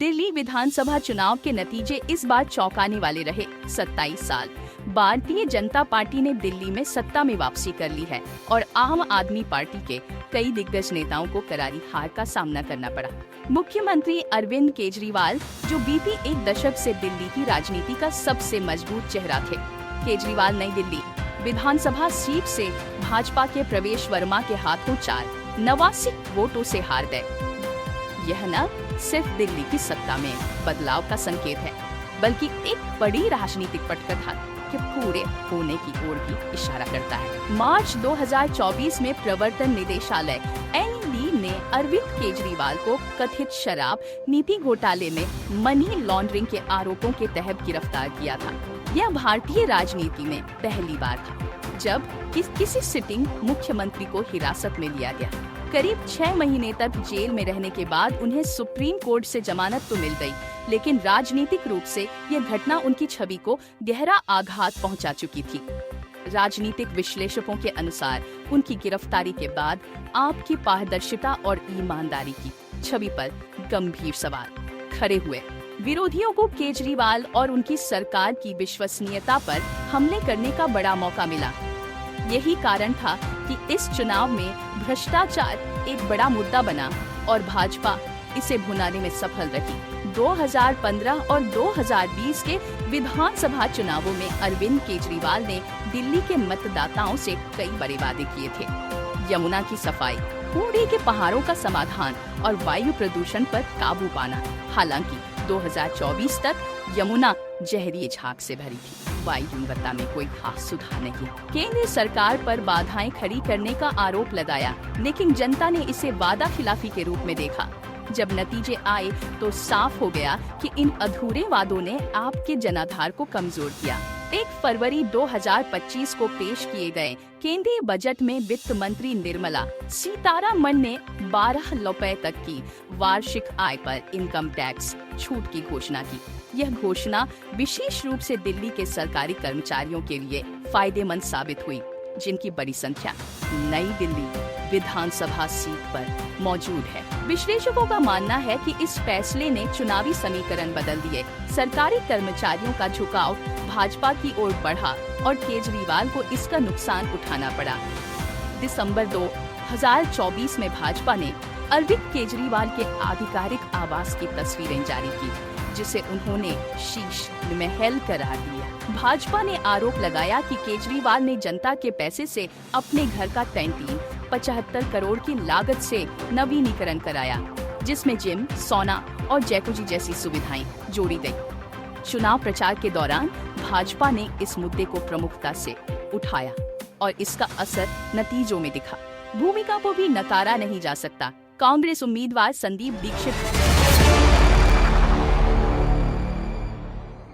दिल्ली विधानसभा चुनाव के नतीजे इस बार चौंकाने वाले रहे। 27 साल भारतीय जनता पार्टी ने दिल्ली में सत्ता में वापसी कर ली है और आम आदमी पार्टी के कई दिग्गज नेताओं को करारी हार का सामना करना पड़ा। मुख्यमंत्री अरविंद केजरीवाल, जो बीती एक दशक से दिल्ली की राजनीति का सबसे मजबूत चेहरा थे, केजरीवाल नई दिल्ली विधानसभा सीट से भाजपा के प्रवेश वर्मा के हाथों 89 वोटों से हार गए। यह न सिर्फ दिल्ली की सत्ता में बदलाव का संकेत है, बल्कि एक बड़ी राजनीतिक पटकथा के पूरे होने की ओर भी इशारा करता है। मार्च 2024 में प्रवर्तन निदेशालय (NED) ने अरविंद केजरीवाल को कथित शराब नीति घोटाले में मनी लॉन्ड्रिंग के आरोपों के तहत गिरफ्तार किया था। यह भारतीय राजनीति में पहली बार था जब किसी सिटिंग मुख्यमंत्री को हिरासत में लिया गया। करीब 6 महीने तक जेल में रहने के बाद उन्हें सुप्रीम कोर्ट से जमानत तो मिल गई, लेकिन राजनीतिक रूप से यह घटना उनकी छवि को गहरा आघात पहुंचा चुकी थी। राजनीतिक विश्लेषकों के अनुसार उनकी गिरफ्तारी के बाद आपकी पारदर्शिता और ईमानदारी की छवि पर गंभीर सवाल खड़े हुए। विरोधियों को केजरीवाल और उनकी सरकार की विश्वसनीयता पर हमले करने का बड़ा मौका मिला। यही कारण था कि इस चुनाव में भ्रष्टाचार एक बड़ा मुद्दा बना और भाजपा इसे भुनाने में सफल रही। 2015 और 2020 के विधानसभा चुनावों में अरविंद केजरीवाल ने दिल्ली के मतदाताओं से कई बड़े वादे किए थे। यमुना की सफाई, कूड़े के पहाड़ों का समाधान और वायु प्रदूषण पर काबू पाना। हालांकि 2024 तक यमुना जहरीले झाग से भरी थी। वायु गुणवत्ता में कोई खास सुधार नहीं। केंद्र सरकार पर बाधाएं खड़ी करने का आरोप लगाया, लेकिन जनता ने इसे वादा खिलाफी के रूप में देखा। जब नतीजे आए तो साफ हो गया कि इन अधूरे वादों ने आपके जनाधार को कमजोर किया। 1 फरवरी 2025 को पेश किए गए केंद्रीय बजट में वित्त मंत्री निर्मला सीतारमण ने 12 रुपए तक की वार्षिक आय पर इनकम टैक्स छूट की घोषणा की। यह घोषणा विशेष रूप से दिल्ली के सरकारी कर्मचारियों के लिए फायदेमंद साबित हुई, जिनकी बड़ी संख्या नई दिल्ली विधानसभा सीट पर मौजूद है। विश्लेषकों का मानना है कि इस फैसले ने चुनावी समीकरण बदल दिए। सरकारी कर्मचारियों का झुकाव भाजपा की ओर बढ़ा और केजरीवाल को इसका नुकसान उठाना पड़ा। दिसंबर 2024 में भाजपा ने अरविंद केजरीवाल के आधिकारिक आवास की तस्वीरें जारी की, जिसे उन्होंने शीश महल करार दिया। भाजपा ने आरोप लगाया कि केजरीवाल ने जनता के पैसे से अपने घर का कैंटीन 75 करोड़ की लागत से नवीनीकरण कराया, जिसमें जिम, सोना और जैकुजी जैसी सुविधाएं जोड़ी गई। चुनाव प्रचार के दौरान भाजपा ने इस मुद्दे को प्रमुखता से उठाया और इसका असर नतीजों में दिखा। भूमिका को भी नकारा नहीं जा सकता। कांग्रेस उम्मीदवार संदीप दीक्षित